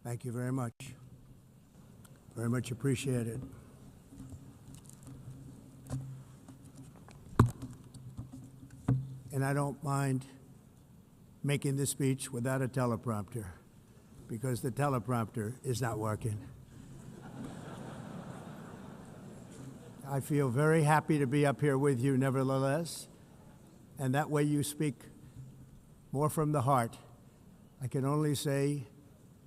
Thank you very much. Very much appreciated. And I don't mind making this speech without a teleprompter, because the teleprompter is not working. I feel very happy to be up here with you nevertheless, and that way you speak more from the heart. I can only say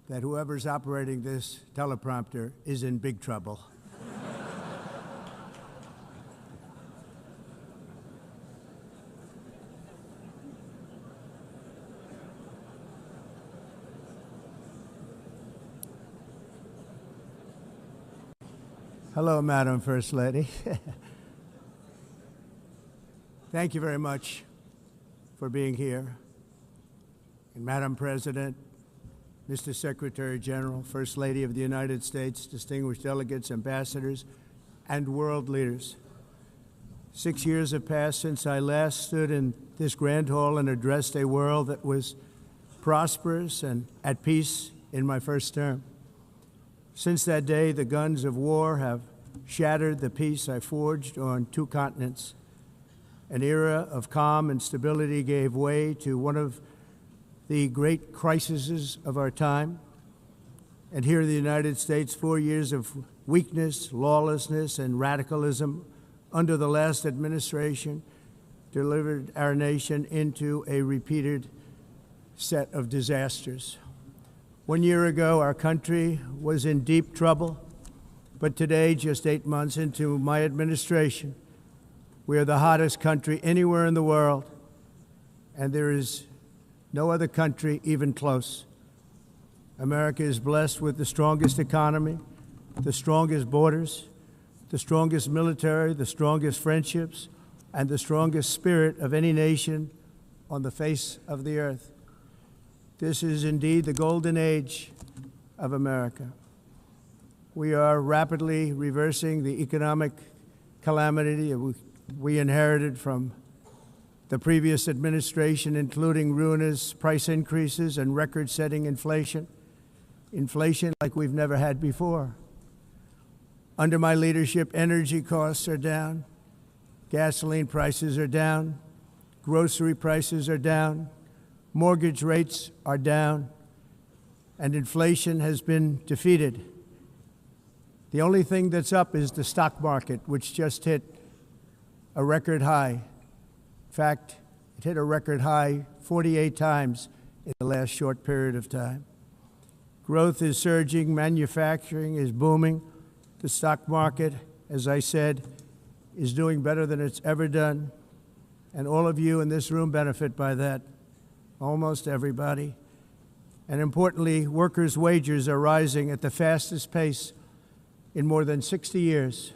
that whoever's operating this teleprompter is in big trouble. Hello, Madam First Lady. Thank you very much for being here. And Madam President, Mr. Secretary General, First Lady of the United States, distinguished delegates, ambassadors, and world leaders. 6 years have passed since I last stood in this grand hall and addressed a world that was prosperous and at peace in my first term. Since that day, the guns of war have shattered the peace I forged on 2 continents. An era of calm and stability gave way to one of the great crises of our time. And here in the United States, 4 years of weakness, lawlessness, and radicalism under the last administration delivered our nation into a repeated set of disasters. 1 year ago, our country was in deep trouble, but today, just 8 months into my administration, we are the hottest country anywhere in the world, and there is no other country even close. America is blessed with the strongest economy, the strongest borders, the strongest military, the strongest friendships, and the strongest spirit of any nation on the face of the earth. This is indeed the golden age of America. We are rapidly reversing the economic calamity we inherited from the previous administration, including ruinous price increases and record-setting inflation like we've never had before. Under my leadership, energy costs are down, gasoline prices are down, grocery prices are down, mortgage rates are down, and inflation has been defeated. The only thing that's up is the stock market, which just hit a record high. In fact, it hit a record high 48 times in the last short period of time. Growth is surging, manufacturing is booming. The stock market, as I said, is doing better than it's ever done. And all of you in this room benefit by that, almost everybody. And importantly, workers' wages are rising at the fastest pace in more than 60 years.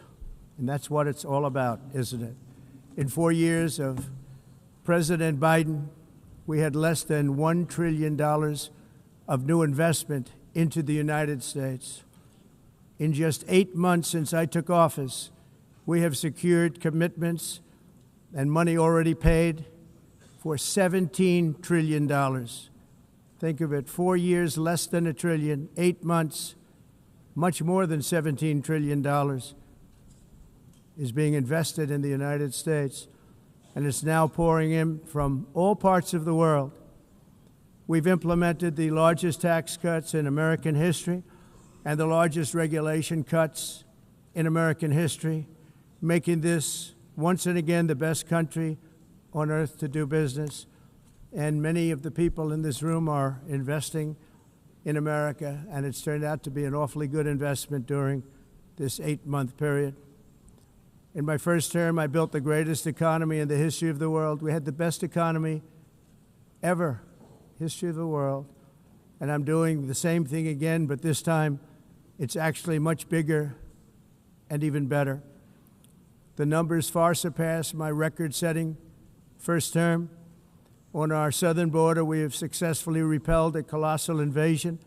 And that's what it's all about, isn't it? In 4 years of President Biden, we had less than $1 trillion of new investment into the United States. In just 8 months since I took office, we have secured commitments and money already paid for $17 trillion. Think of it, 4 years, less than $1 trillion, 8 months, much more than $17 trillion is being invested in the United States, and it's now pouring in from all parts of the world. We've implemented the largest tax cuts in American history and the largest regulation cuts in American history, making this once and again the best country on earth to do business. And many of the people in this room are investing in America, and it's turned out to be an awfully good investment during this 8-month period. In my first term, I built the greatest economy in the history of the world. We had the best economy ever, history of the world. And I'm doing the same thing again, but this time it's actually much bigger and even better. The numbers far surpass my record-setting first term. On our southern border, we have successfully repelled a colossal invasion.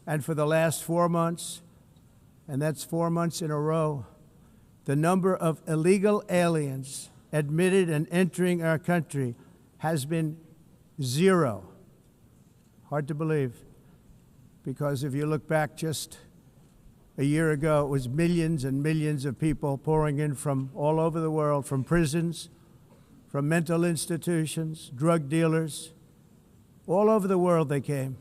And for the last 4 months, and that's 4 months in a row, the number of illegal aliens admitted and entering our country has been 0. Hard to believe. because if you look back just a year ago, it was millions and millions of people pouring in from all over the world, from prisons, from mental institutions, drug dealers. All over the world they came.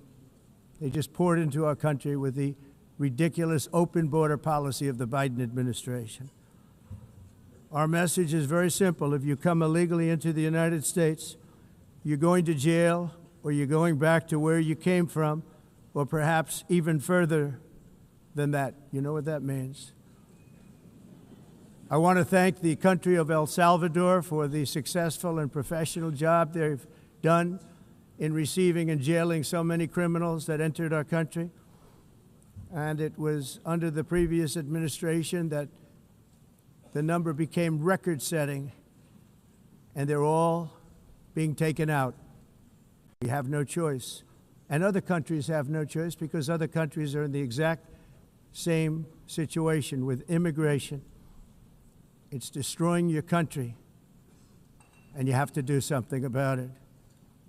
They just poured into our country with the ridiculous open border policy of the Biden administration. Our message is very simple. If you come illegally into the United States, you're going to jail, or you're going back to where you came from, or perhaps even further than that. You know what that means. I want to thank the country of El Salvador for the successful and professional job they've done in receiving and jailing so many criminals that entered our country. And it was under the previous administration that the number became record-setting, and they're all being taken out. We have no choice. And other countries have no choice, because other countries are in the exact same situation with immigration. It's destroying your country, and you have to do something about it.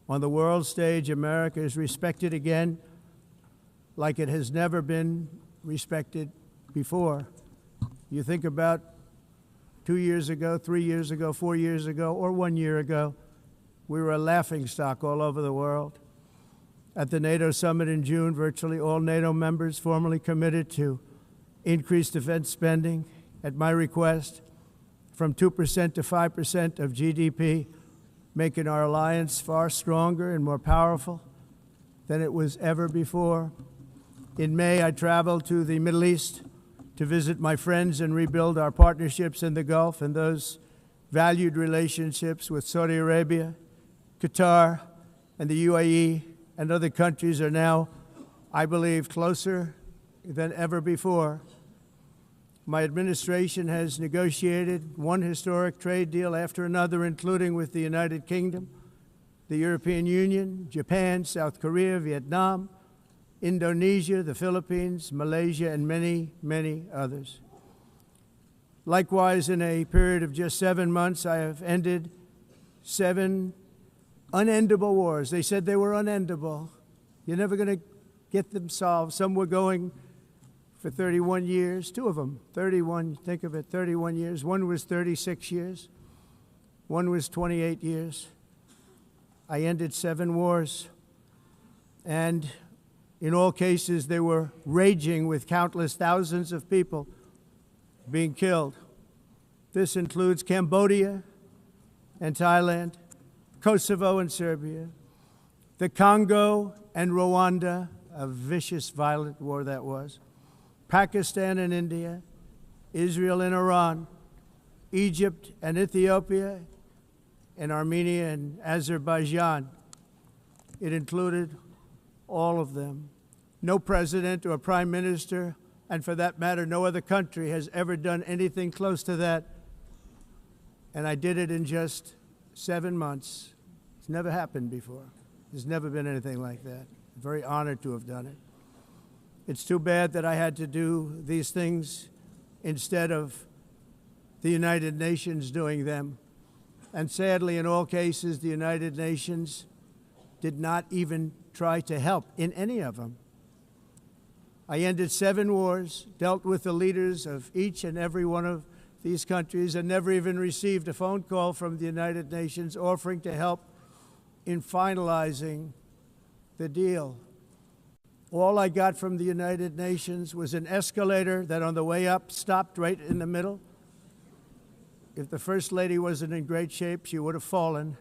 On the world stage, America is respected again like it has never been respected before. You think about 2 years ago, 3 years ago, 4 years ago, or 1 year ago, we were a laughingstock all over the world. At the NATO summit in June, virtually all NATO members formally committed to increase defense spending at my request from 2% to 5% of GDP, making our alliance far stronger and more powerful than it was ever before. In May, I traveled to the Middle East to visit my friends and rebuild our partnerships in the Gulf and those valued relationships with Saudi Arabia, Qatar, and the UAE, and other countries are now, I believe, closer than ever before. My administration has negotiated one historic trade deal after another, including with the United Kingdom, the European Union, Japan, South Korea, Vietnam, Indonesia, the Philippines, Malaysia, and many, many others. Likewise, in a period of just 7 months, I have ended 7 unendable wars. They said they were unendable. You're never going to get them solved. Some were going for 31 years, 2 of them, 31, think of it, 31 years. One was 36 years. One was 28 years. I ended 7 wars. And in all cases, they were raging with countless thousands of people being killed. This includes Cambodia and Thailand, Kosovo and Serbia, the Congo and Rwanda, a vicious, violent war that was, Pakistan and India, Israel and Iran, Egypt and Ethiopia, and Armenia and Azerbaijan. It included all of them. No president or prime minister, and for that matter, no other country has ever done anything close to that. And I did it in just 7 months. It's never happened before. There's never been anything like that. I'm very honored to have done it. It's too bad that I had to do these things instead of the United Nations doing them. And sadly, in all cases, the United Nations did not even try to help in any of them. I ended 7 wars, dealt with the leaders of each and every one of these countries, and never even received a phone call from the United Nations offering to help in finalizing the deal. All I got from the United Nations was an escalator that on the way up stopped right in the middle. If the First Lady wasn't in great shape, she would have fallen,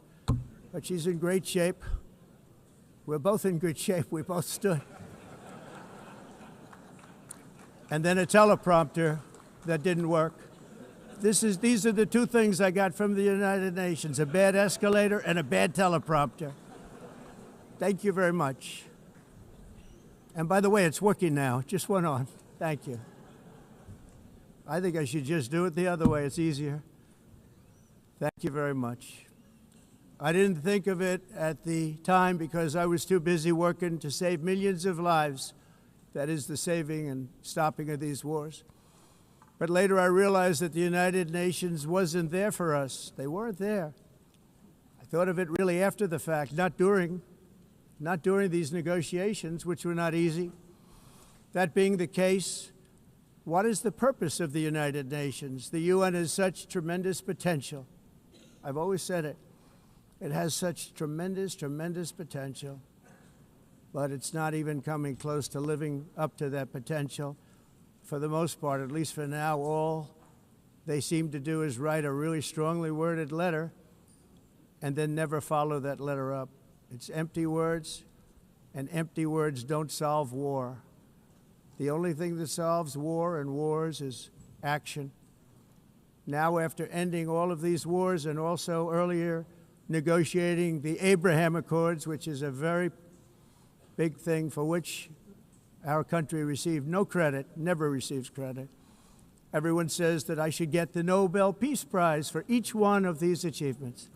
but she's in great shape. We're both in good shape. We both stood. And then a teleprompter that didn't work. These are the 2 things I got from the United Nations, a bad escalator and a bad teleprompter. Thank you very much. And by the way, it's working now. It just went on. Thank you. I think I should just do it the other way. It's easier. Thank you very much. I didn't think of it at the time because I was too busy working to save millions of lives. That is the saving and stopping of these wars. But later I realized that the United Nations wasn't there for us. They weren't there. I thought of it really after the fact, not during these negotiations, which were not easy. That being the case, what is the purpose of the United Nations? The UN has such tremendous potential. I've always said it. It has such tremendous, tremendous potential, but it's not even coming close to living up to that potential. For the most part, at least for now, all they seem to do is write a really strongly worded letter and then never follow that letter up. It's empty words, and empty words don't solve war. The only thing that solves war and wars is action. Now, after ending all of these wars and also earlier negotiating the Abraham Accords, which is a very big thing for which our country received no credit, never receives credit. Everyone says that I should get the Nobel Peace Prize for each one of these achievements.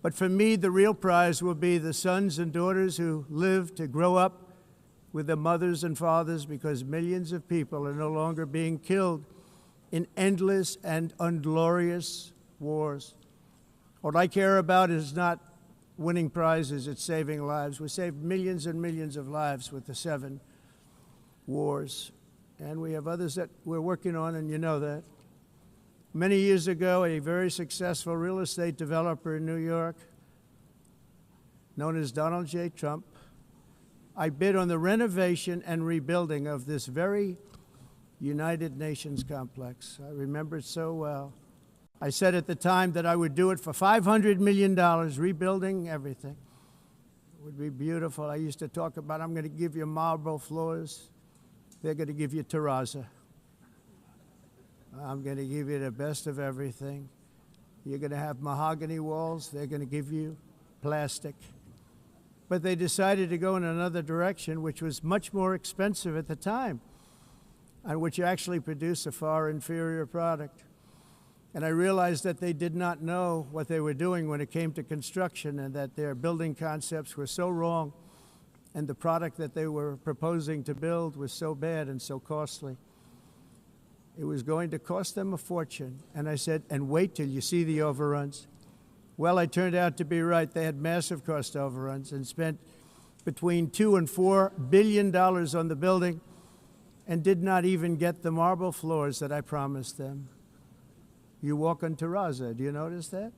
But for me, the real prize will be the sons and daughters who live to grow up with the mothers and fathers, because millions of people are no longer being killed in endless and unglorious wars. What I care about is not winning prizes, it's saving lives. We saved millions and millions of lives with the 7 wars. And we have others that we're working on, and you know that. Many years ago, a very successful real estate developer in New York, known as Donald J. Trump, I bid on the renovation and rebuilding of this very United Nations complex. I remember it so well. I said at the time that I would do it for $500 million, rebuilding everything. It would be beautiful. I used to talk about, I'm going to give you marble floors. They're going to give you terrazzo. I'm going to give you the best of everything. You're going to have mahogany walls. They're going to give you plastic. But they decided to go in another direction, which was much more expensive at the time, and which actually produced a far inferior product. And I realized that they did not know what they were doing when it came to construction, and that their building concepts were so wrong, and the product that they were proposing to build was so bad and so costly. It was going to cost them a fortune. And I said, and wait till you see the overruns. Well, I turned out to be right. They had massive cost overruns and spent between $2 and $4 billion on the building and did not even get the marble floors that I promised them. You walk on terrazzo. Do you notice that?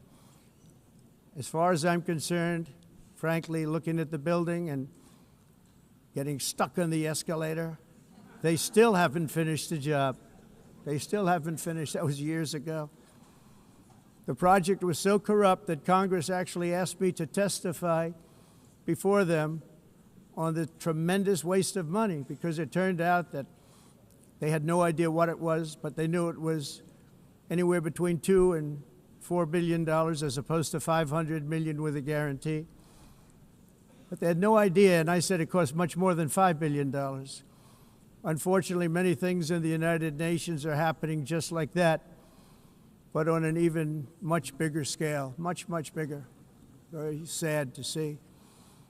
As far as I'm concerned, frankly, looking at the building and getting stuck on the escalator, they still haven't finished the job. They still haven't finished. That was years ago. The project was so corrupt that Congress actually asked me to testify before them on the tremendous waste of money, because it turned out that they had no idea what it was, but they knew it was anywhere between $2 and $4 billion as opposed to $500 million with a guarantee. But they had no idea, and I said it cost much more than $5 billion. Unfortunately, many things in the United Nations are happening just like that, but on an even much bigger scale, much, much bigger. Very sad to see.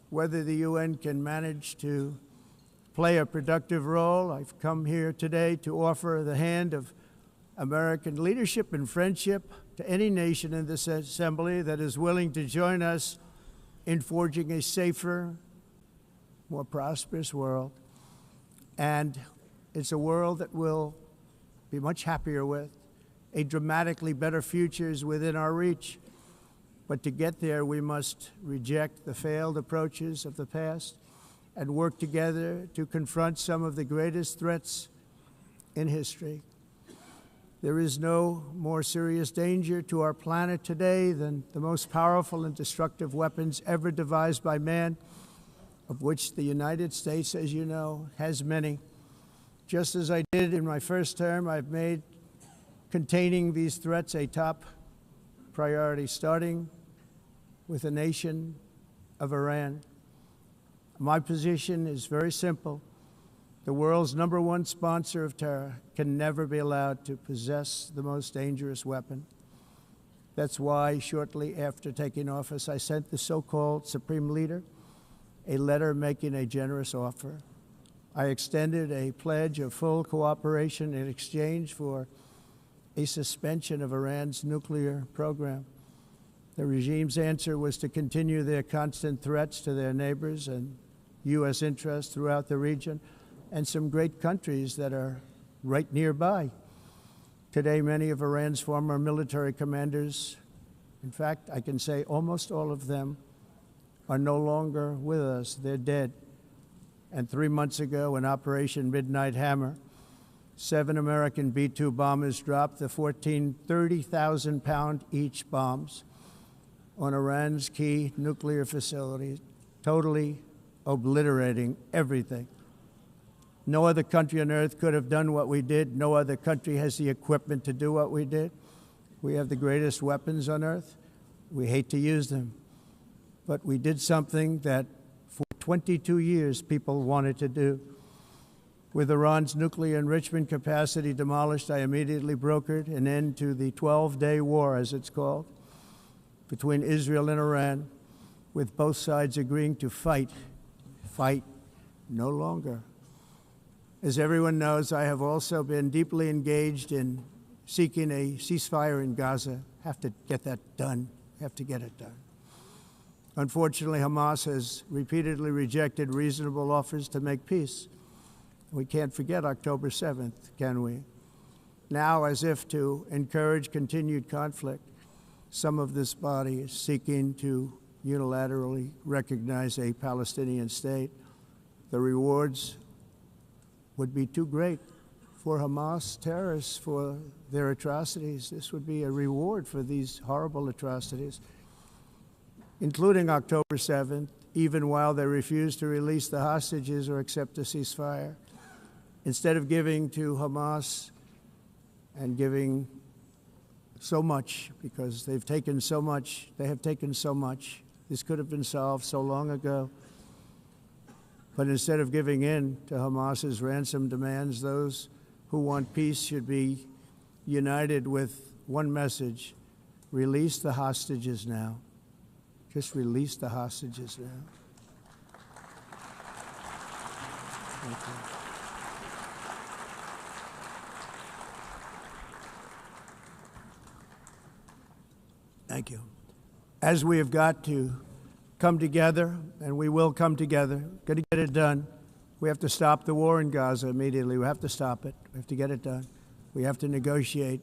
Whether the UN can manage to play a productive role, I've come here today to offer the hand of American leadership and friendship to any nation in this assembly that is willing to join us in forging a safer, more prosperous world. And it's a world that we'll be much happier with. A dramatically better future is within our reach. But to get there, we must reject the failed approaches of the past and work together to confront some of the greatest threats in history. There is no more serious danger to our planet today than the most powerful and destructive weapons ever devised by man, of which the United States, as you know, has many. Just as I did in my first term, I've made containing these threats a top priority, starting with the nation of Iran. My position is very simple. The world's #1 sponsor of terror can never be allowed to possess the most dangerous weapon. That's why, shortly after taking office, I sent the so-called Supreme Leader a letter making a generous offer. I extended a pledge of full cooperation in exchange for a suspension of Iran's nuclear program. The regime's answer was to continue their constant threats to their neighbors and U.S. interests throughout the region, and some great countries that are right nearby. Today, many of Iran's former military commanders, in fact, I can say almost all of them, are no longer with us. They're dead. And 3 months ago, in Operation Midnight Hammer, 7 American B-2 bombers dropped the 14 30,000-pound each bombs on Iran's key nuclear facilities, totally obliterating everything. No other country on earth could have done what we did. No other country has the equipment to do what we did. We have the greatest weapons on earth. We hate to use them. But we did something that for 22 years people wanted to do. With Iran's nuclear enrichment capacity demolished, I immediately brokered an end to the 12-day war, as it's called, between Israel and Iran, with both sides agreeing to fight no longer. As everyone knows, I have also been deeply engaged in seeking a ceasefire in Gaza. Have to get that done. Have to get it done. Unfortunately, Hamas has repeatedly rejected reasonable offers to make peace. We can't forget October 7th, can we? Now, as if to encourage continued conflict, some of this body is seeking to unilaterally recognize a Palestinian state. The rewards would be too great for Hamas terrorists for their atrocities. This would be a reward for these horrible atrocities, including October 7th, even while they refuse to release the hostages or accept a ceasefire. Instead of giving to Hamas and giving so much, because they've taken so much, they have taken so much. This could have been solved so long ago. But instead of giving in to Hamas's ransom demands, those who want peace should be united with one message: release the hostages now. Just release the hostages now. Thank you. Thank you. As we have got to come together, and we will come together, got to get it done. We have to stop the war in Gaza immediately. We have to stop it. We have to get it done. We have to negotiate,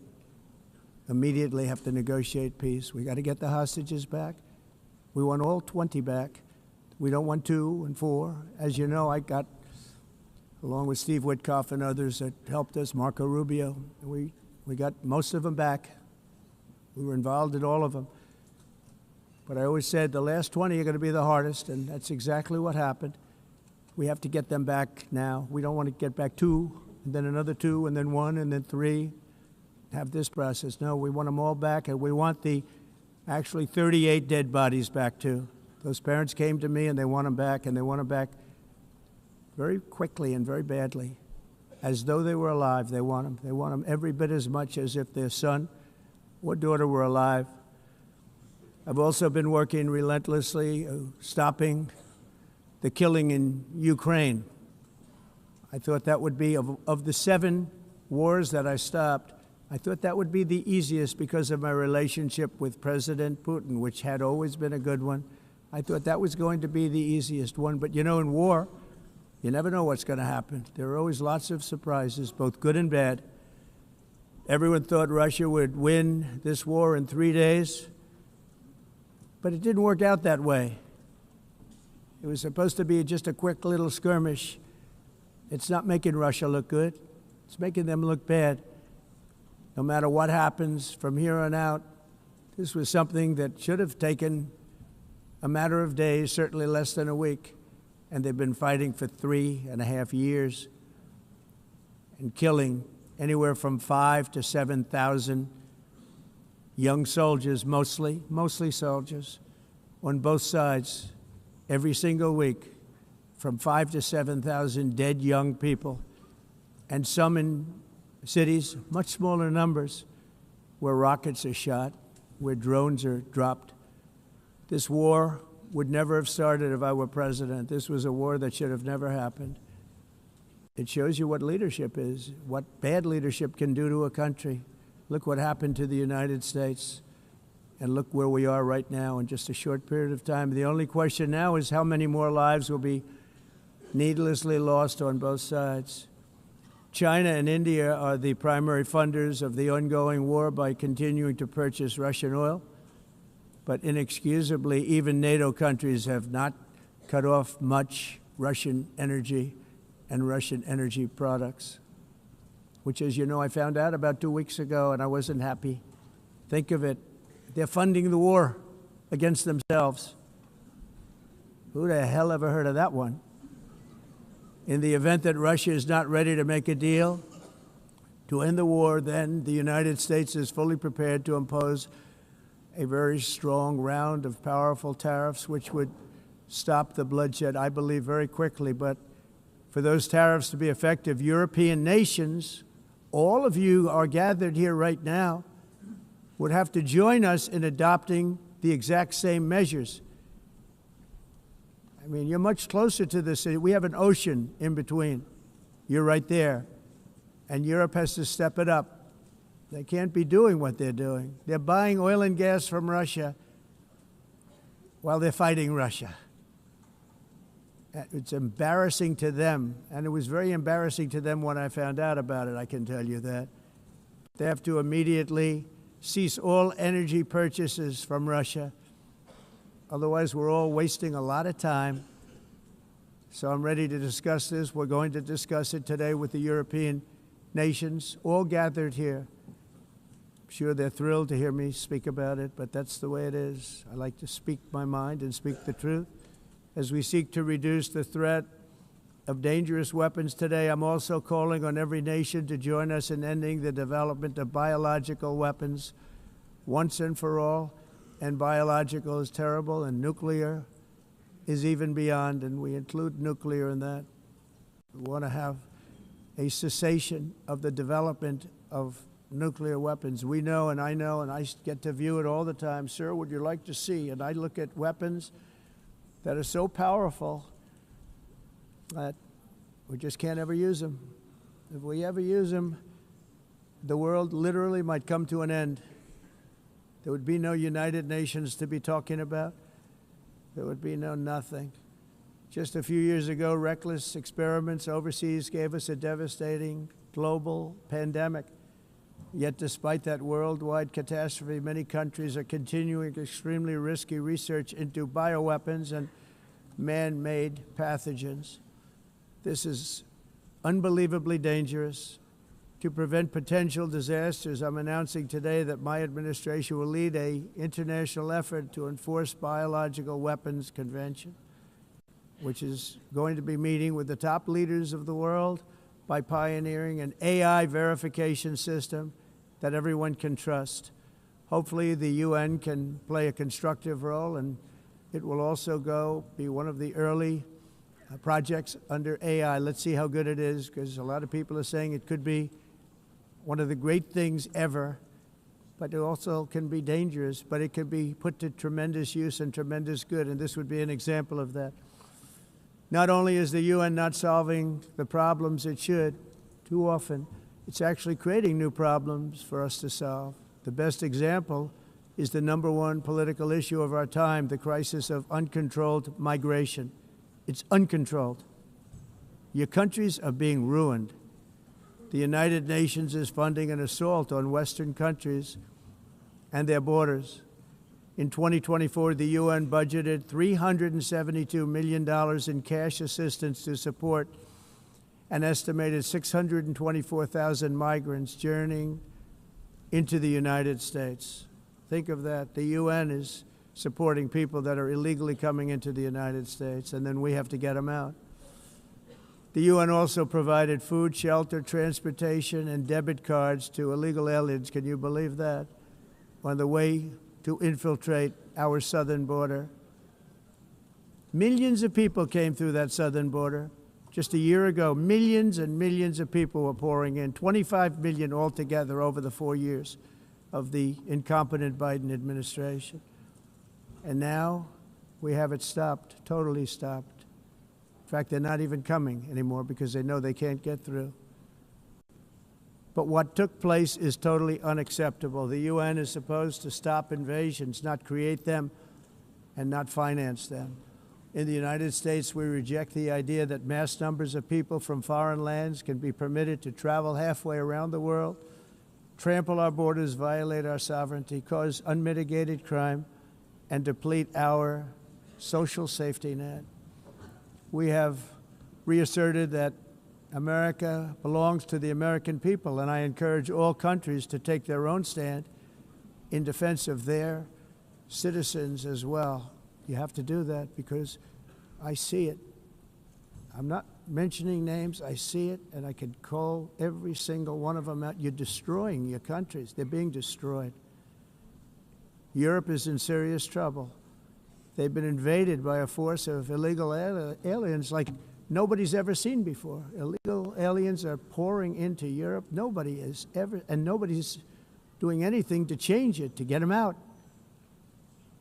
immediately have to negotiate peace. We got to get the hostages back. We want all 20 back. We don't want 2 and 4. As you know, I got, along with Steve Witkoff and others that helped us, Marco Rubio, we got most of them back. We were involved in all of them. But I always said the last 20 are going to be the hardest, and that's exactly what happened. We have to get them back now. We don't want to get back 2, and then another 2, and then 1, and then 3, have this process. No, we want them all back, and we want the actually 38 dead bodies back, too. Those parents came to me, and they want them back, and they want them back very quickly and very badly. As though they were alive, they want them. They want them every bit as much as if their son or daughter were alive. I've also been working relentlessly, stopping the killing in Ukraine. I thought that would be, of the 7 wars that I stopped, I thought that would be the easiest because of my relationship with President Putin, which had always been a good one. I thought that was going to be the easiest one. But you know, in war, you never know what's going to happen. There are always lots of surprises, both good and bad. Everyone thought Russia would win this war in 3 days, but it didn't work out that way. It was supposed to be just a quick little skirmish. It's not making Russia look good. It's making them look bad. No matter what happens from here on out, this was something that should have taken a matter of days, certainly less than a week, and they've been fighting for 3.5 years and killing anywhere from 5,000 to 7,000 young soldiers, mostly soldiers, on both sides, every single week, from 5,000 to 7,000 dead young people, and some in cities, much smaller numbers, where rockets are shot, where drones are dropped. This war would never have started if I were president. This was a war that should have never happened. It shows you what leadership is, what bad leadership can do to a country. Look what happened to the United States, and look where we are right now in just a short period of time. The only question now is how many more lives will be needlessly lost on both sides. China and India are the primary funders of the ongoing war by continuing to purchase Russian oil. But inexcusably, even NATO countries have not cut off much Russian energy and Russian energy products, which, as you know, I found out about 2 weeks ago, and I wasn't happy. Think of it. They're funding the war against themselves. Who the hell ever heard of that one? In the event that Russia is not ready to make a deal to end the war, then the United States is fully prepared to impose a very strong round of powerful tariffs, which would stop the bloodshed, I believe, very quickly. But for those tariffs to be effective, European nations, all of you are gathered here right now, would have to join us in adopting the exact same measures. I mean, you're much closer to this. We have an ocean in between. You're right there. And Europe has to step it up. They can't be doing what they're doing. They're buying oil and gas from Russia while they're fighting Russia. It's embarrassing to them, and it was very embarrassing to them when I found out about it, I can tell you that. They have to immediately cease all energy purchases from Russia. Otherwise, we're all wasting a lot of time. So I'm ready to discuss this. We're going to discuss it today with the European nations, all gathered here. I'm sure they're thrilled to hear me speak about it, but that's the way it is. I like to speak my mind and speak the truth. As we seek to reduce the threat of dangerous weapons today, I'm also calling on every nation to join us in ending the development of biological weapons once and for all. And biological is terrible, and nuclear is even beyond, and we include nuclear in that. We want to have a cessation of the development of nuclear weapons. We know, and I get to view it all the time. Sir, would you like to see? And I look at weapons that are so powerful that we just can't ever use them. If we ever use them, the world literally might come to an end. There would be no United Nations to be talking about. There would be no nothing. Just a few years ago, reckless experiments overseas gave us a devastating global pandemic. Yet despite that worldwide catastrophe, many countries are continuing extremely risky research into bioweapons and man-made pathogens. This is unbelievably dangerous. To prevent potential disasters, I'm announcing today that my administration will lead an international effort to enforce biological weapons convention, which is going to be meeting with the top leaders of the world by pioneering an AI verification system that everyone can trust. Hopefully the UN can play a constructive role, and it will also be one of the early projects under AI. Let's see how good it is, because a lot of people are saying it could be one of the great things ever, but it also can be dangerous, but it can be put to tremendous use and tremendous good, and this would be an example of that. Not only is the UN not solving the problems it should, too often, it's actually creating new problems for us to solve. The best example is the #1 political issue of our time, the crisis of uncontrolled migration. It's uncontrolled. Your countries are being ruined. The United Nations is funding an assault on Western countries and their borders. In 2024, the UN budgeted $372 million in cash assistance to support an estimated 624,000 migrants journeying into the United States. Think of that. The UN is supporting people that are illegally coming into the United States, and then we have to get them out. The UN also provided food, shelter, transportation, and debit cards to illegal aliens. Can you believe that? On the way to infiltrate our southern border. Millions of people came through that southern border. Just a year ago, millions and millions of people were pouring in, 25 million altogether over the 4 years of the incompetent Biden administration. And now we have it stopped, totally stopped. In fact, they're not even coming anymore because they know they can't get through. But what took place is totally unacceptable. The UN is supposed to stop invasions, not create them and not finance them. In the United States, we reject the idea that mass numbers of people from foreign lands can be permitted to travel halfway around the world, trample our borders, violate our sovereignty, cause unmitigated crime, and deplete our social safety net. We have reasserted that America belongs to the American people, and I encourage all countries to take their own stand in defense of their citizens as well. You have to do that because I see it. I'm not mentioning names. I see it, and I can call every single one of them out. You're destroying your countries. They're being destroyed. Europe is in serious trouble. They've been invaded by a force of illegal aliens like nobody's ever seen before. Illegal aliens are pouring into Europe. Nobody is ever, and nobody's doing anything to change it, to get them out.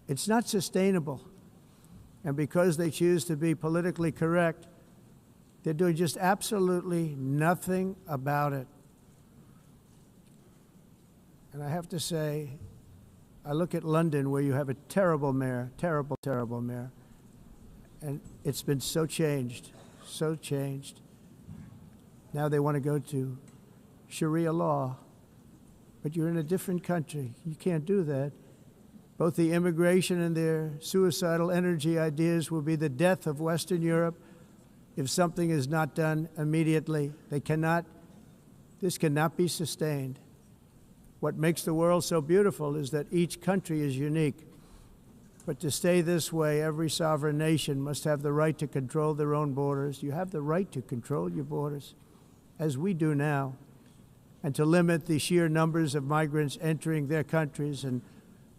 It's not sustainable. And because they choose to be politically correct, they're doing just absolutely nothing about it. And I have to say, I look at London, where you have a terrible mayor, terrible, terrible mayor, and it's been so changed, so changed. Now they want to go to Sharia law, but you're in a different country. You can't do that. Both the immigration and their suicidal energy ideas will be the death of Western Europe if something is not done immediately. This cannot be sustained. What makes the world so beautiful is that each country is unique. But to stay this way, every sovereign nation must have the right to control their own borders. You have the right to control your borders, as we do now, and to limit the sheer numbers of migrants entering their countries and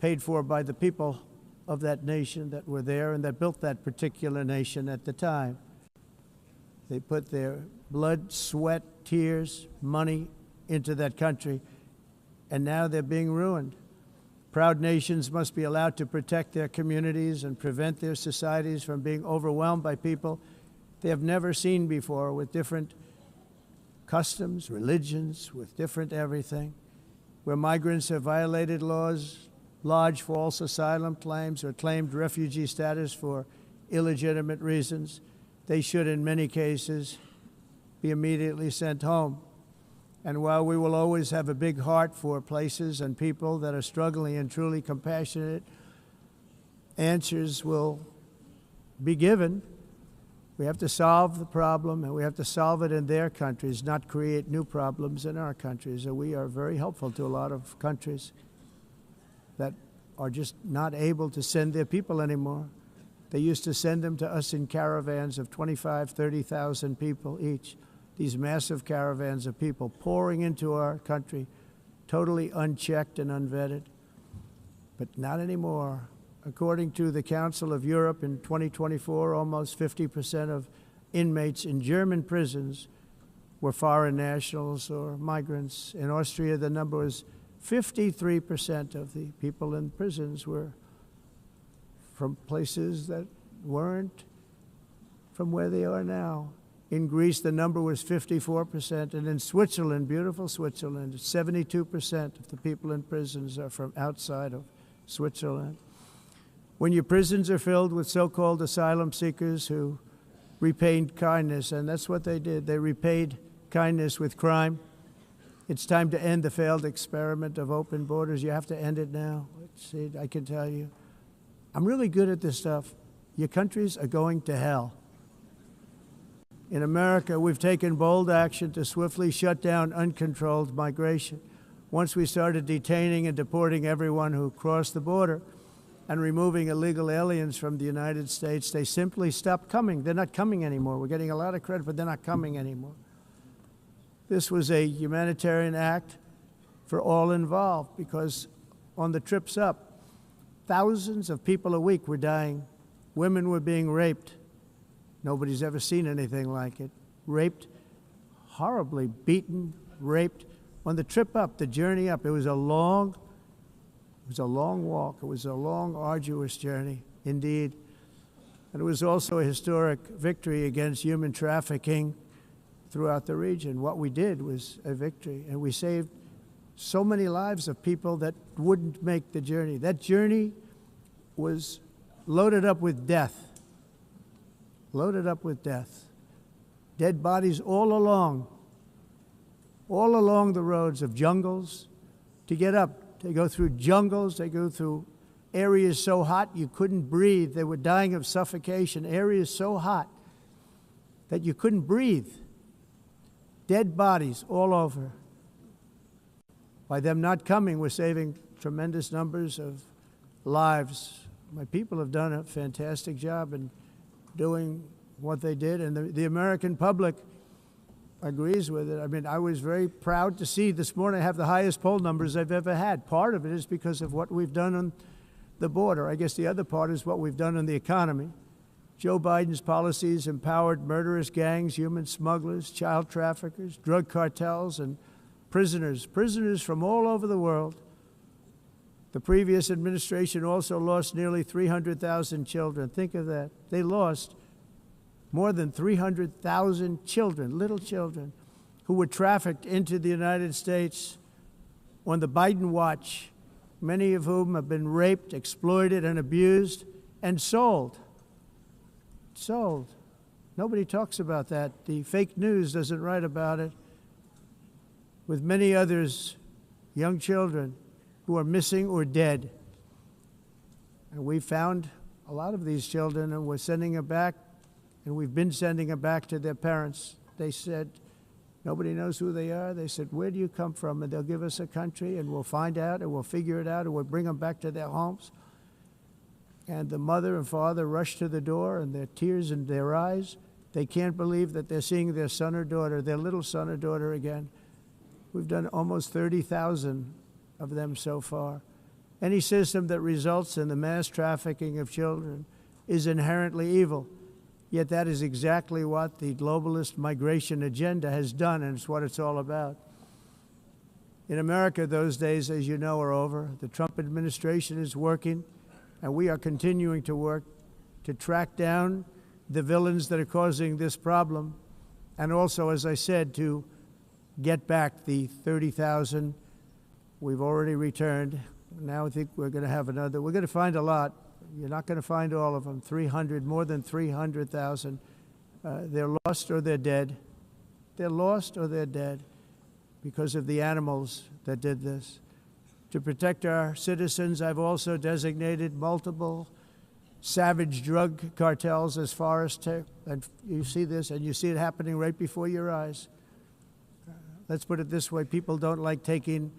paid for by the people of that nation that were there and that built that particular nation at the time. They put their blood, sweat, tears, money into that country, and now they're being ruined. Proud nations must be allowed to protect their communities and prevent their societies from being overwhelmed by people they have never seen before, with different customs, religions, with different everything. Where migrants have violated laws, lodged false asylum claims, or claimed refugee status for illegitimate reasons, they should, in many cases, be immediately sent home. And while we will always have a big heart for places and people that are struggling and truly compassionate, answers will be given. We have to solve the problem, and we have to solve it in their countries, not create new problems in our countries. And we are very helpful to a lot of countries that are just not able to send their people anymore. They used to send them to us in caravans of 25,000, 30,000 people each. These massive caravans of people pouring into our country, totally unchecked and unvetted. But not anymore. According to the Council of Europe, in 2024, almost 50% of inmates in German prisons were foreign nationals or migrants. In Austria, the number was 53% of the people in prisons were from places that weren't from where they are now. In Greece, the number was 54%, and in Switzerland, beautiful Switzerland, 72% of the people in prisons are from outside of Switzerland. When your prisons are filled with so-called asylum seekers who repaid kindness, and that's what they did, they repaid kindness with crime, it's time to end the failed experiment of open borders. You have to end it now. See, I can tell you. I'm really good at this stuff. Your countries are going to hell. In America, we've taken bold action to swiftly shut down uncontrolled migration. Once we started detaining and deporting everyone who crossed the border and removing illegal aliens from the United States, they simply stopped coming. They're not coming anymore. We're getting a lot of credit, but they're not coming anymore. This was a humanitarian act for all involved, because on the trips up, thousands of people a week were dying. Women were being raped. Nobody's ever seen anything like it. Raped, horribly beaten, raped. On the trip up, the journey up, it was a long walk. It was a long, arduous journey, indeed. And it was also a historic victory against human trafficking throughout the region. What we did was a victory, and we saved so many lives of people that wouldn't make the journey. That journey was loaded up with death. loaded up with death. Dead bodies all along the roads of jungles. To get up, they go through jungles, they go through areas so hot you couldn't breathe. They were dying of suffocation, areas so hot that you couldn't breathe. Dead bodies all over. By them not coming, we're saving tremendous numbers of lives. My people have done a fantastic job in doing what they did, and the American public agrees with it. I mean, I was very proud to see this morning I have the highest poll numbers I've ever had. Part of it is because of what we've done on the border. I guess the other part is what we've done on the economy. Joe Biden's policies empowered murderous gangs, human smugglers, child traffickers, drug cartels, and prisoners from all over the world. The previous administration also lost nearly 300,000 children. Think of that. They lost more than 300,000 children, little children, who were trafficked into the United States on the Biden watch, many of whom have been raped, exploited, and abused, and sold. Sold. Nobody talks about that. The fake news doesn't write about it. With many others, young children who are missing or dead. And we found a lot of these children, and we're sending them back, and we've been sending them back to their parents. They said, nobody knows who they are. They said, where do you come from? And they'll give us a country, and we'll find out, and we'll figure it out, and we'll bring them back to their homes. And the mother and father rush to the door, and their tears in their eyes. They can't believe that they're seeing their son or daughter, their little son or daughter again. We've done almost 30,000 of them so far. Any system that results in the mass trafficking of children is inherently evil. Yet that is exactly what the globalist migration agenda has done, and it's what it's all about. In America, those days, as you know, are over. The Trump administration is working, and we are continuing to work to track down the villains that are causing this problem, and also, as I said, to get back the 30,000 we've already returned. Now I think we're going to have another. We're going to find a lot. You're not going to find all of them. 300, more than 300,000. They're lost or they're dead. They're lost or they're dead because of the animals that did this. To protect our citizens, I've also designated multiple savage drug cartels as far as and you see this, and you see it happening right before your eyes. Let's put it this way. People don't like taking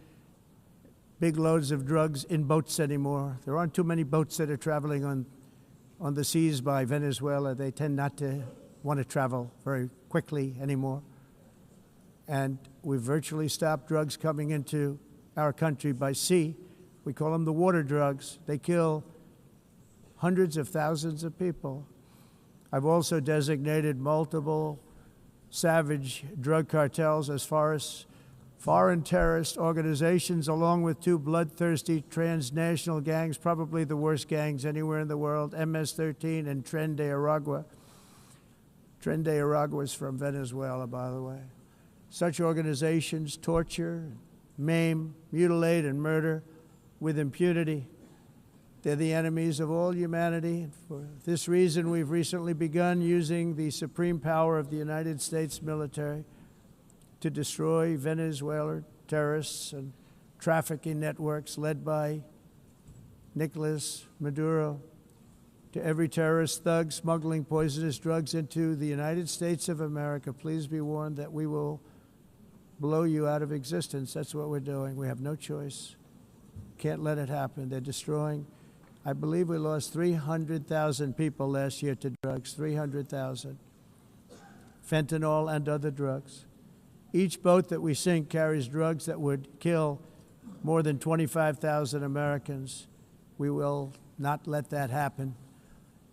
big loads of drugs in boats anymore. There aren't too many boats that are traveling on the seas by Venezuela. They tend not to want to travel very quickly anymore. And we've virtually stopped drugs coming into our country by sea. We call them the water drugs. They kill hundreds of thousands of people. I've also designated multiple savage drug cartels as far as foreign terrorist organizations, along with two bloodthirsty transnational gangs, probably the worst gangs anywhere in the world, MS-13 and Tren de Aragua. Tren de Aragua is from Venezuela, by the way. Such organizations torture, maim, mutilate, and murder with impunity. They're the enemies of all humanity. And for this reason, we've recently begun using the supreme power of the United States military to destroy Venezuelan terrorists and trafficking networks led by Nicolas Maduro. To every terrorist thug smuggling poisonous drugs into the United States of America, please be warned that we will blow you out of existence. That's what we're doing. We have no choice. Can't let it happen. They're destroying. I believe we lost 300,000 people last year to drugs, 300,000. Fentanyl and other drugs. Each boat that we sink carries drugs that would kill more than 25,000 Americans. We will not let that happen.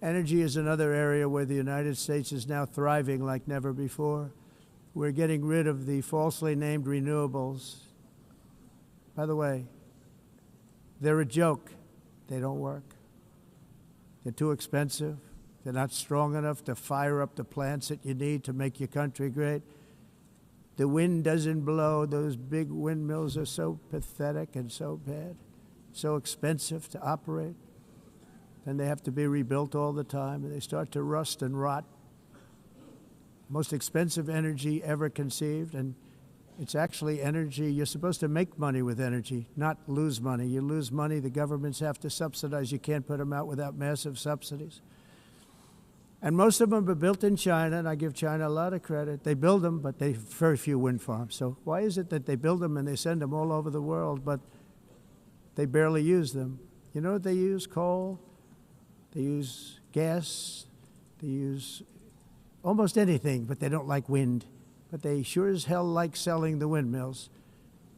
Energy is another area where the United States is now thriving like never before. We're getting rid of the falsely named renewables. By the way, they're a joke. They don't work. They're too expensive. They're not strong enough to fire up the plants that you need to make your country great. The wind doesn't blow. Those big windmills are so pathetic and so bad, so expensive to operate. And they have to be rebuilt all the time, and they start to rust and rot. most expensive energy ever conceived, and it's actually energy. You're supposed to make money with energy, not lose money. You lose money, the governments have to subsidize. You can't put them out without massive subsidies. And most of them are built in China, and I give China a lot of credit. They build them, but they very few wind farms. So why is it that they build them and they send them all over the world, but they barely use them? You know what they use? Coal. They use gas. They use almost anything, but they don't like wind. But they sure as hell like selling the windmills.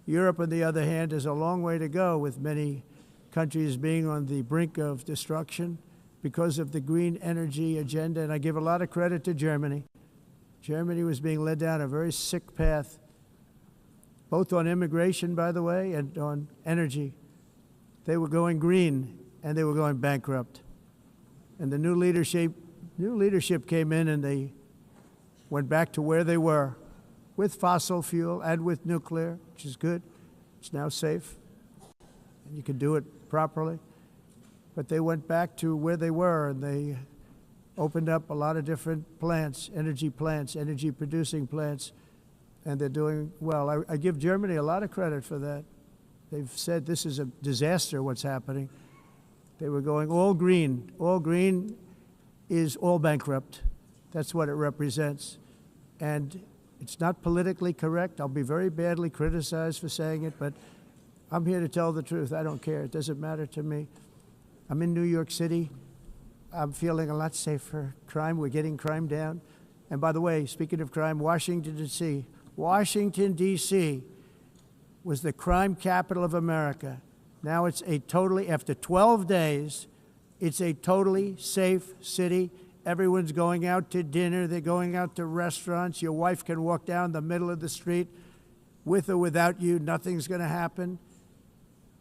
Europe, on the other hand, has a long way to go, with many countries being on the brink of destruction because of the green energy agenda. And I give a lot of credit to Germany. Germany was being led down a very sick path, both on immigration, by the way, and on energy. They were going green, and they were going bankrupt. And the new leadership came in, and they went back to where they were, with fossil fuel and with nuclear, which is good. It's now safe, and you can do it properly. But they went back to where they were, and they opened up a lot of different plants, energy-producing plants, and they're doing well. I give Germany a lot of credit for that. They've said this is a disaster, what's happening. They were going all green. All green is all bankrupt. That's what it represents. And it's not politically correct. I'll be very badly criticized for saying it, but I'm here to tell the truth. I don't care. It doesn't matter to me. I'm in New York City. I'm feeling a lot safer. Crime, we're getting crime down. And by the way, speaking of crime, Washington, D.C. was the crime capital of America. Now it's after 12 days, it's a totally safe city. Everyone's going out to dinner. They're going out to restaurants. Your wife can walk down the middle of the street with or without you. Nothing's going to happen.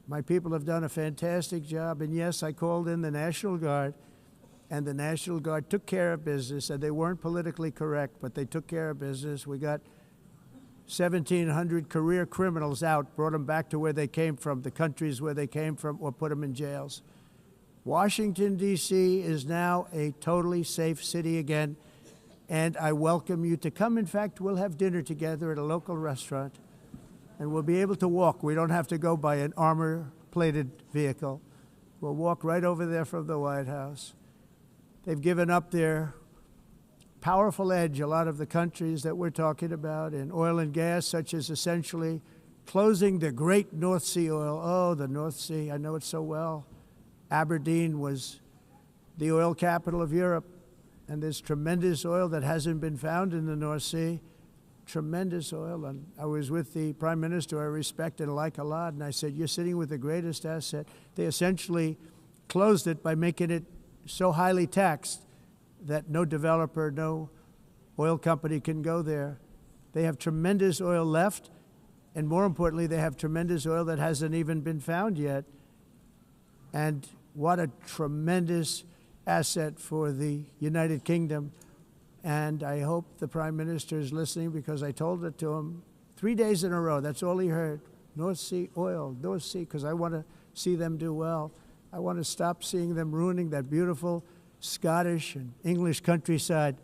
My people have done a fantastic job. And yes, I called in the National Guard, and the National Guard took care of business. And they weren't politically correct, but they took care of business. We got 1,700 career criminals out, brought them back to where they came from, the countries where they came from, or put them in jails. Washington, D.C. is now a totally safe city again, and I welcome you to come. In fact, we'll have dinner together at a local restaurant, and we'll be able to walk. We don't have to go by an armor-plated vehicle. We'll walk right over there from the White House. They've given up their powerful edge, a lot of the countries that we're talking about, in oil and gas, such as essentially closing the great North Sea oil. Oh, the North Sea, I know it so well. Aberdeen was the oil capital of Europe, and there's tremendous oil that hasn't been found in the North Sea, tremendous oil. And I was with the Prime Minister I respect and like a lot, and I said, you're sitting with the greatest asset. They essentially closed it by making it so highly taxed that no developer, no oil company can go there. They have tremendous oil left, and more importantly, they have tremendous oil that hasn't even been found yet. And what a tremendous asset for the United Kingdom. And I hope the Prime Minister is listening, because I told it to him 3 days in a row. That's all he heard. North Sea oil, North Sea, because I want to see them do well. I want to stop seeing them ruining that beautiful Scottish and English countryside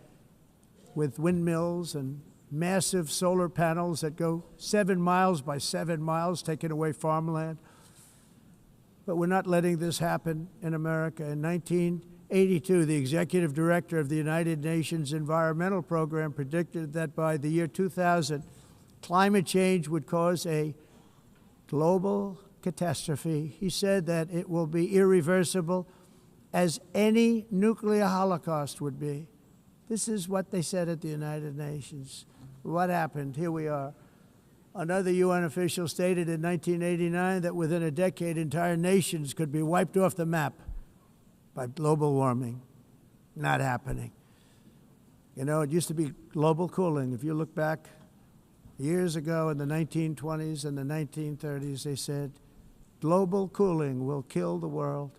with windmills and massive solar panels that go 7 miles by 7 miles, taking away farmland. But we're not letting this happen in America. In 1982, the executive director of the United Nations Environmental Program predicted that by the year 2000, climate change would cause a global catastrophe. He said that it will be irreversible, as any nuclear holocaust would be. This is what they said at the United Nations. What happened? Here we are. Another UN official stated in 1989 that within a decade, entire nations could be wiped off the map by global warming. Not happening. You know, it used to be global cooling. If you look back years ago in the 1920s and the 1930s, they said, global cooling will kill the world.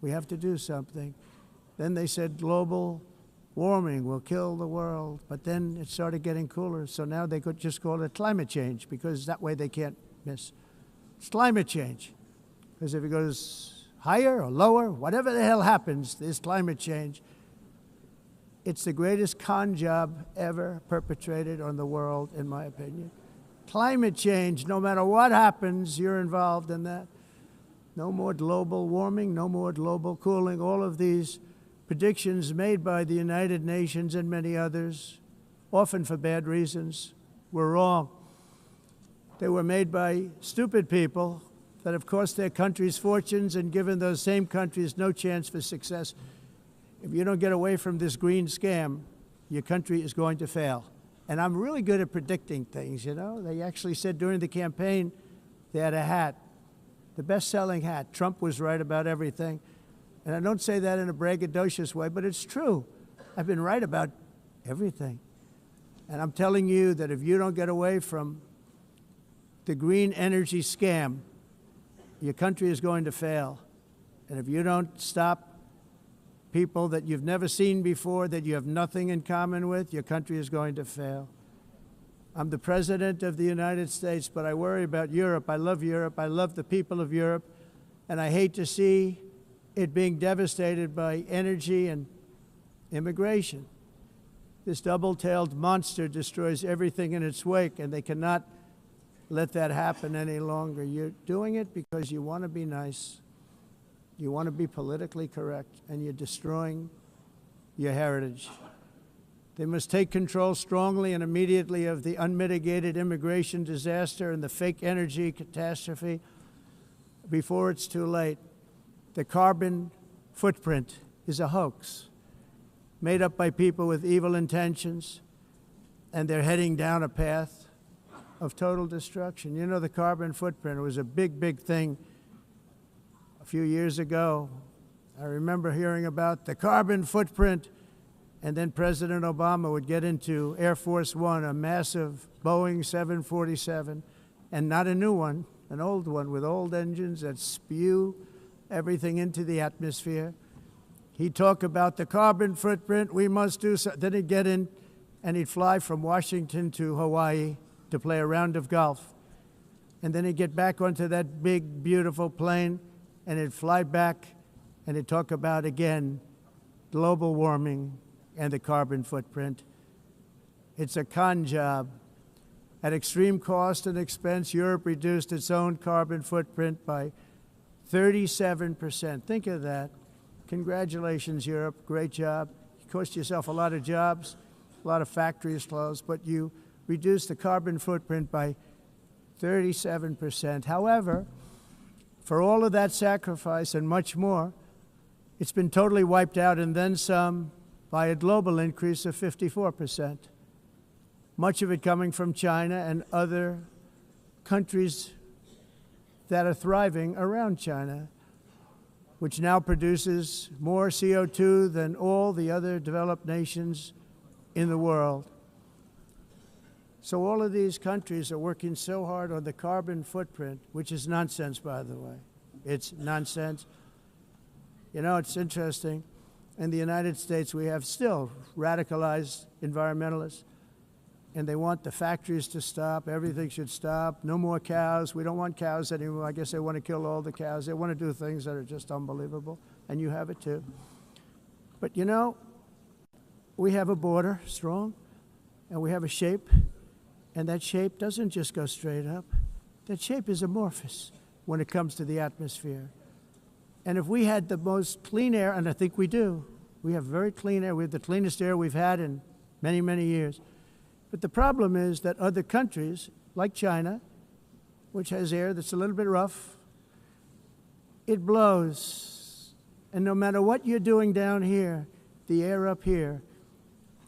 We have to do something. Then they said global warming will kill the world, but then it started getting cooler, so now they could just call it climate change, because that way they can't miss. It's climate change, because if it goes higher or lower, whatever the hell happens, there's climate change. It's the greatest con job ever perpetrated on the world, in my opinion. Climate change, no matter what happens, you're involved in that. No more global warming, no more global cooling. All of these predictions made by the United Nations and many others, often for bad reasons, were wrong. They were made by stupid people that have cost their countries fortunes and given those same countries no chance for success. If you don't get away from this green scam, your country is going to fail. And I'm really good at predicting things, you know. They actually said during the campaign they had a hat, the best-selling hat. Trump was right about everything. And I don't say that in a braggadocious way, but it's true. I've been right about everything. And I'm telling you that if you don't get away from the green energy scam, your country is going to fail. And if you don't stop people that you've never seen before, that you have nothing in common with, your country is going to fail. I'm the President of the United States, but I worry about Europe. I love Europe. I love the people of Europe. And I hate to see it being devastated by energy and immigration. This double-tailed monster destroys everything in its wake, and they cannot let that happen any longer. You're doing it because you want to be nice. You want to be politically correct, and you're destroying your heritage. They must take control strongly and immediately of the unmitigated immigration disaster and the fake energy catastrophe before it's too late. The carbon footprint is a hoax made up by people with evil intentions, and they're heading down a path of total destruction. You know, the carbon footprint, it was a big, big thing a few years ago. I remember hearing about the carbon footprint, and then President Obama would get into Air Force One, a massive Boeing 747, and not a new one, an old one with old engines that spew everything into the atmosphere. He'd talk about the carbon footprint, we must do so. Then he'd get in and he'd fly from Washington to Hawaii to play a round of golf. And then he'd get back onto that big, beautiful plane and he'd fly back and he'd talk about, again, global warming and the carbon footprint. It's a con job. At extreme cost and expense, Europe reduced its own carbon footprint by 37%. Think of that. Congratulations, Europe. Great job. You cost yourself a lot of jobs, a lot of factories closed, but you reduced the carbon footprint by 37%. However, for all of that sacrifice and much more, it's been totally wiped out and then some by a global increase of 54%. Much of it coming from China and other countries that are thriving around China, which now produces more CO2 than all the other developed nations in the world. So all of these countries are working so hard on the carbon footprint, which is nonsense, by the way. It's nonsense. You know, it's interesting. In the United States, we have still radicalized environmentalists, and they want the factories to stop. Everything should stop. No more cows. We don't want cows anymore. I guess they want to kill all the cows. They want to do things that are just unbelievable, and you have it too. But you know, we have a border, strong, and we have a shape, and that shape doesn't just go straight up. That shape is amorphous when it comes to the atmosphere. And if we had the most clean air, and I think we do, we have very clean air. We have the cleanest air we've had in many, many years. But the problem is that other countries, like China, which has air that's a little bit rough, it blows. And no matter what you're doing down here, the air up here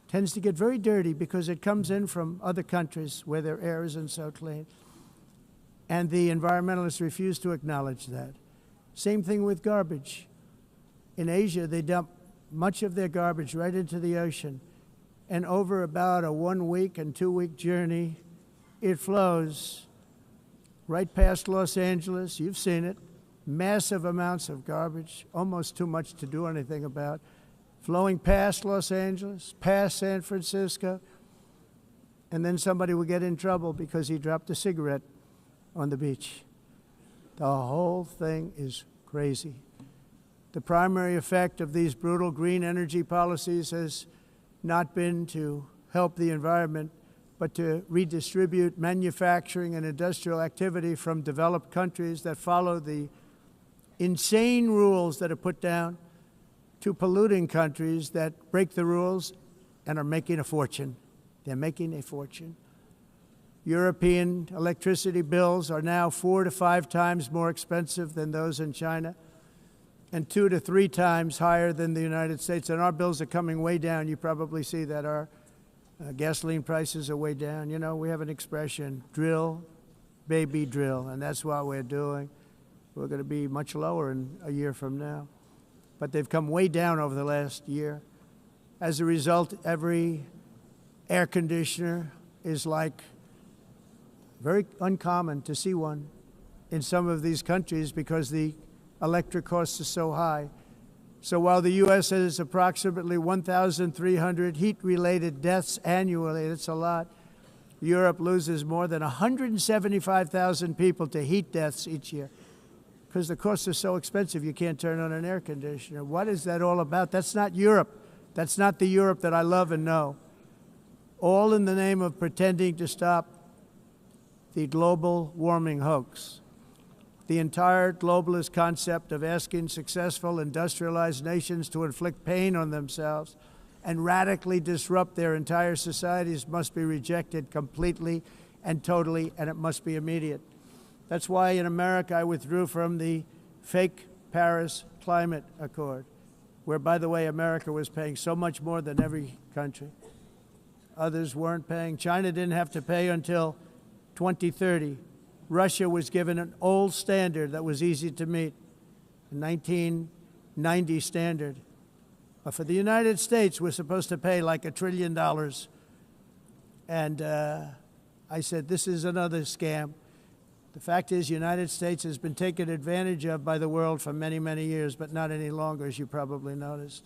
tends to get very dirty because it comes in from other countries where their air isn't so clean. And the environmentalists refuse to acknowledge that. Same thing with garbage. In Asia, they dump much of their garbage right into the ocean. And over about a 1 week and 2 week journey, it flows right past Los Angeles. You've seen it. Massive amounts of garbage, almost too much to do anything about, flowing past Los Angeles, past San Francisco, and then somebody will get in trouble because he dropped a cigarette on the beach. The whole thing is crazy. The primary effect of these brutal green energy policies has not been to help the environment, but to redistribute manufacturing and industrial activity from developed countries that follow the insane rules that are put down to polluting countries that break the rules and are making a fortune. They're making a fortune. European electricity bills are now 4 to 5 times more expensive than those in China, and 2 to 3 times higher than the United States. And our bills are coming way down. You probably see that our gasoline prices are way down. You know, we have an expression, drill, baby, drill, and that's what we're doing. We're going to be much lower in a year from now. But they've come way down over the last year. As a result, every air conditioner is like very uncommon to see one in some of these countries because the electric costs are so high. So while the U.S. has approximately 1,300 heat-related deaths annually, that's a lot, Europe loses more than 175,000 people to heat deaths each year because the costs are so expensive you can't turn on an air conditioner. What is that all about? That's not Europe. That's not the Europe that I love and know. All in the name of pretending to stop the global warming hoax. The entire globalist concept of asking successful industrialized nations to inflict pain on themselves and radically disrupt their entire societies must be rejected completely and totally, and it must be immediate. That's why in America I withdrew from the fake Paris Climate Accord, where, by the way, America was paying so much more than every country. Others weren't paying. China didn't have to pay until 2030. Russia was given an old standard that was easy to meet, a 1990 standard. But for the United States, we're supposed to pay like $1 trillion. And I said, this is another scam. The fact is, the United States has been taken advantage of by the world for many, many years, but not any longer, as you probably noticed.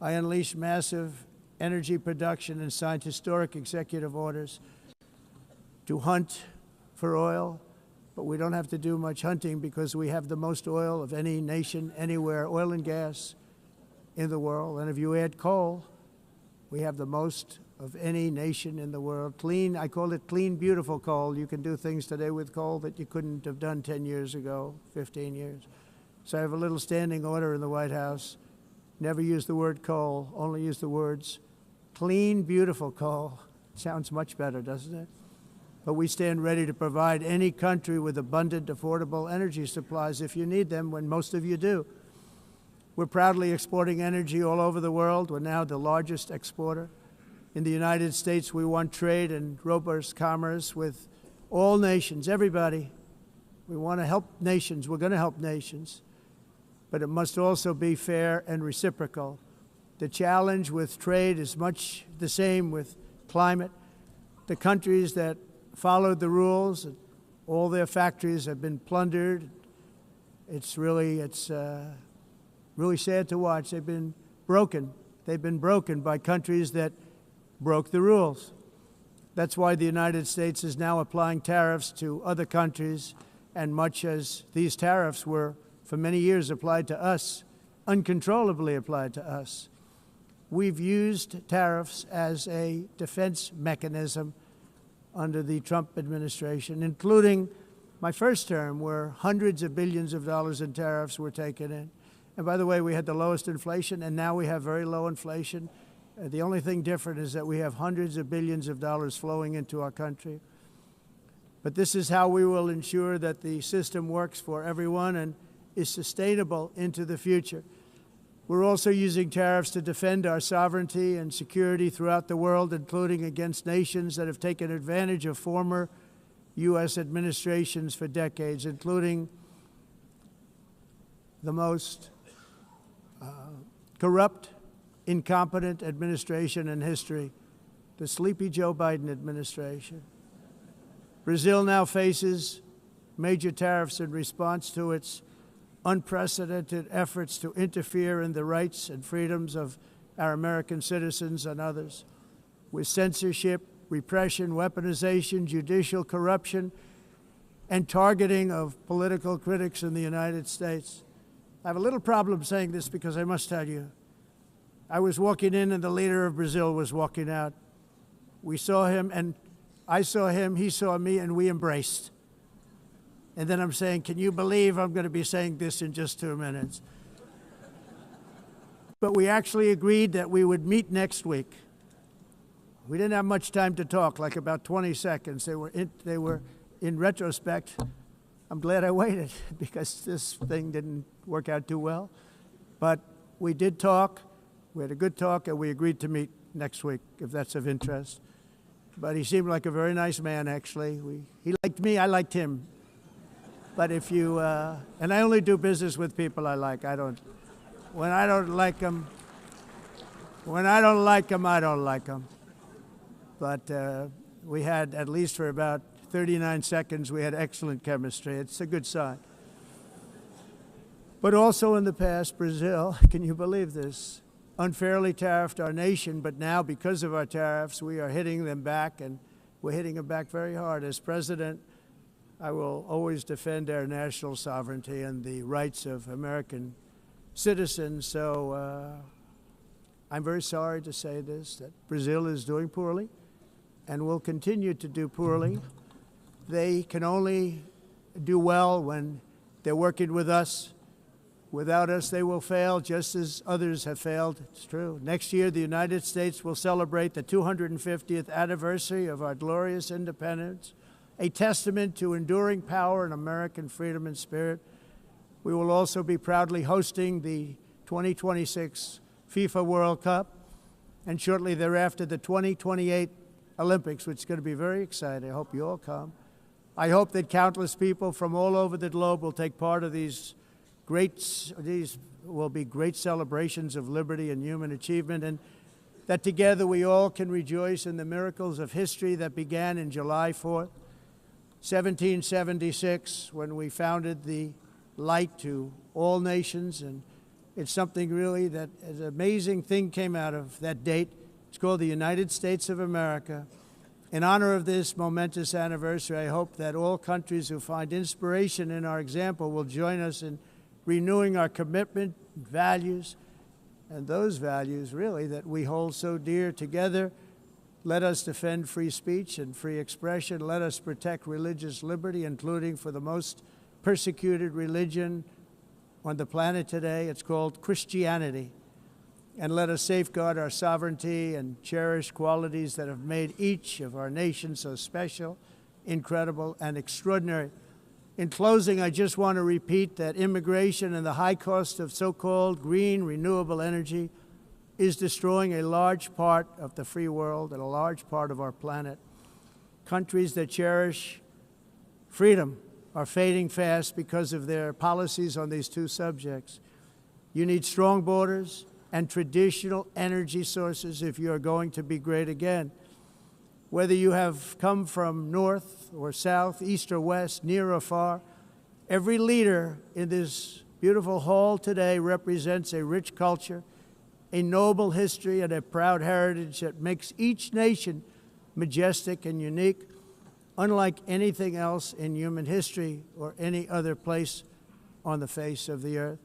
I unleashed massive energy production and signed historic executive orders to hunt for oil, but we don't have to do much hunting because we have the most oil of any nation anywhere, oil and gas in the world. And if you add coal, we have the most of any nation in the world. Clean, I call it clean, beautiful coal. You can do things today with coal that you couldn't have done 10 years ago, 15 years. So I have a little standing order in the White House. Never use the word coal, only use the words clean, beautiful coal. Sounds much better, doesn't it? But we stand ready to provide any country with abundant, affordable energy supplies if you need them, when most of you do. We're proudly exporting energy all over the world. We're now the largest exporter. In the United States, we want trade and robust commerce with all nations, everybody. We want to help nations. We're going to help nations. But it must also be fair and reciprocal. The challenge with trade is much the same with climate. The countries that followed the rules, all their factories have been plundered. It's really sad to watch. They've been broken. They've been broken by countries that broke the rules. That's why the United States is now applying tariffs to other countries, and much as these tariffs were for many years applied to us, uncontrollably applied to us. We've used tariffs as a defense mechanism under the Trump administration, including my first term, where hundreds of billions of dollars in tariffs were taken in. And by the way, we had the lowest inflation, and now we have very low inflation. The only thing different is that we have hundreds of billions of dollars flowing into our country. But this is how we will ensure that the system works for everyone and is sustainable into the future. We're also using tariffs to defend our sovereignty and security throughout the world, including against nations that have taken advantage of former U.S. administrations for decades, including the most corrupt, incompetent administration in history, the sleepy Joe Biden administration. Brazil now faces major tariffs in response to its unprecedented efforts to interfere in the rights and freedoms of our American citizens and others, with censorship, repression, weaponization, judicial corruption, and targeting of political critics in the United States. I have a little problem saying this because I must tell you, I was walking in and the leader of Brazil was walking out. We saw him and I saw him, he saw me, and we embraced. And then I'm saying, can you believe I'm going to be saying this in just 2 minutes? But we actually agreed that we would meet next week. We didn't have much time to talk, like about 20 seconds. They were in retrospect, I'm glad I waited because this thing didn't work out too well. But we did talk, we had a good talk, and we agreed to meet next week, if that's of interest. But he seemed like a very nice man, actually. He liked me, I liked him. But if you, and I only do business with people I like. When I don't like them, I don't like them. But we had, at least for about 39 seconds, we had excellent chemistry. It's a good sign. But also in the past, Brazil, can you believe this, unfairly tariffed our nation, but now because of our tariffs, we are hitting them back, and we're hitting them back very hard. As president, I will always defend our national sovereignty and the rights of American citizens. So I'm very sorry to say this, that Brazil is doing poorly and will continue to do poorly. They can only do well when they're working with us. Without us, they will fail, just as others have failed. It's true. Next year, the United States will celebrate the 250th anniversary of our glorious independence, a testament to enduring power and American freedom and spirit. We will also be proudly hosting the 2026 FIFA World Cup, and shortly thereafter, the 2028 Olympics, which is going to be very exciting. I hope you all come. I hope that countless people from all over the globe will take part of these will be great celebrations of liberty and human achievement, and that together we all can rejoice in the miracles of history that began in July 4th, 1776, when we founded the light to all nations. And it's something really that an amazing thing came out of that date. It's called the United States of America. In honor of this momentous anniversary, I hope that all countries who find inspiration in our example will join us in renewing our commitment, values, and those values, really, that we hold so dear. Together, let us defend free speech and free expression. Let us protect religious liberty, including for the most persecuted religion on the planet today. It's called Christianity. And let us safeguard our sovereignty and cherish qualities that have made each of our nations so special, incredible, and extraordinary. In closing, I just want to repeat that immigration and the high cost of so-called green renewable energy is destroying a large part of the free world and a large part of our planet. Countries that cherish freedom are fading fast because of their policies on these two subjects. You need strong borders and traditional energy sources if you are going to be great again. Whether you have come from north or south, east or west, near or far, every leader in this beautiful hall today represents a rich culture, a noble history, and a proud heritage that makes each nation majestic and unique, unlike anything else in human history or any other place on the face of the earth.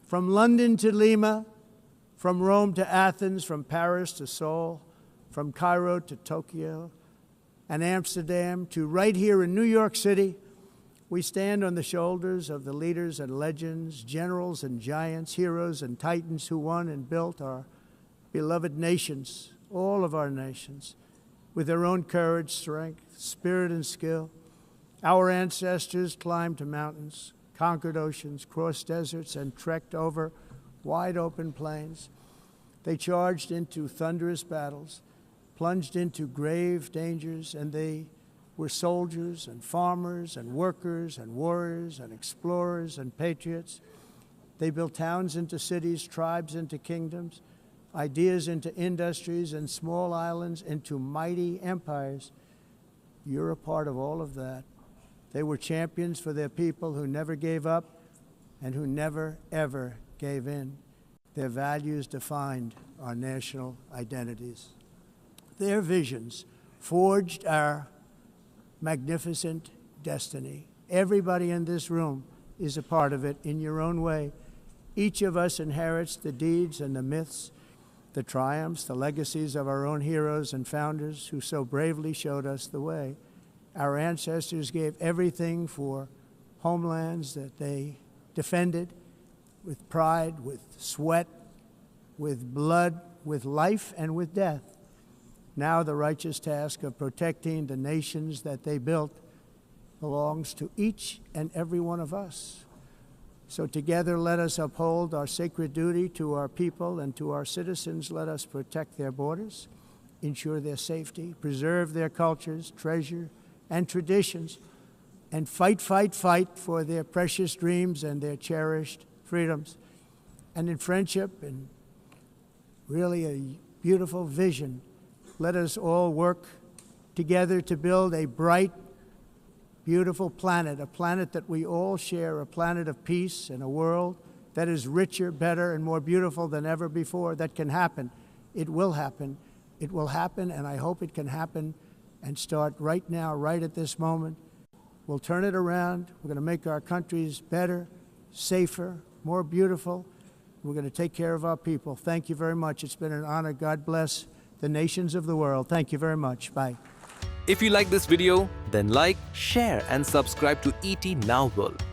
From London to Lima, from Rome to Athens, from Paris to Seoul, from Cairo to Tokyo and Amsterdam to right here in New York City, we stand on the shoulders of the leaders and legends, generals and giants, heroes and titans who won and built our beloved nations, all of our nations, with their own courage, strength, spirit, and skill. Our ancestors climbed mountains, conquered oceans, crossed deserts, and trekked over wide open plains. They charged into thunderous battles, plunged into grave dangers, and they were soldiers and farmers and workers and warriors and explorers and patriots. They built towns into cities, tribes into kingdoms, ideas into industries, and small islands into mighty empires. You're a part of all of that. They were champions for their people who never gave up and who never, ever gave in. Their values defined our national identities. Their visions forged our magnificent destiny. Everybody in this room is a part of it in your own way. Each of us inherits the deeds and the myths the triumphs, the legacies of our own heroes and founders who so bravely showed us the way. Our ancestors gave everything for homelands that they defended with pride, with sweat, with blood, with life, and with death. Now the righteous task of protecting the nations that they built belongs to each and every one of us. So together let us uphold our sacred duty to our people and to our citizens. Let us protect their borders, ensure their safety, preserve their cultures, treasure, and traditions, and fight for their precious dreams and their cherished freedoms. And in friendship and really a beautiful vision, let us all work together to build a bright, beautiful planet, a planet that we all share, a planet of peace and a world that is richer, better, and more beautiful than ever before. That can happen. It will happen. It will happen, and I hope it can happen and start right now, right at this moment. We'll turn it around. We're going to make our countries better, safer, more beautiful. We're going to take care of our people. Thank you very much. It's been an honor. God bless the nations of the world. Thank you very much. Bye. If you like this video, then like, share and subscribe to ET Now World.